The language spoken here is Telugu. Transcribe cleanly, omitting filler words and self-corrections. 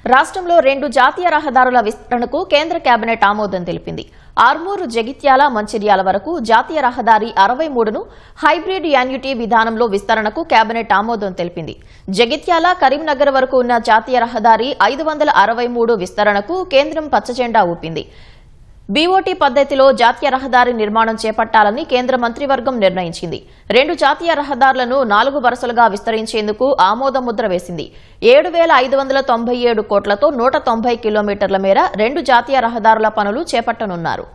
రాష్ట్రంలో 2 జాతీయ రహదారుల విస్తరణకు కేంద్ర కేబినెట్ ఆమోదం తెలిపింది. ఆర్మూరు జగిత్యాల మంచిర్యాల వరకు జాతీయ రహదారి 63ను హైబ్రిడ్ యాన్యుటీ విధానంలో విస్తరణకు కేబినెట్ ఆమోదం తెలిపింది. జగిత్యాల కరీంనగర్ వరకు ఉన్న జాతీయ రహదారి 563 విస్తరణకు కేంద్రం పచ్చజెండా ఊపింది. బీఓటీ పద్దతిలో జాతీయ రహదారి నిర్మాణం చేపట్టాలని కేంద్ర మంత్రివర్గం నిర్ణయించింది. 2 జాతీయ రహదారులను 4 వరుసలుగా విస్తరించేందుకు ఆమోద ముద్ర వేసింది. 7,597 కోట్లతో 190 కిలోమీటర్ల మేర 2 జాతీయ రహదారుల పనులు చేపట్టనున్నారు.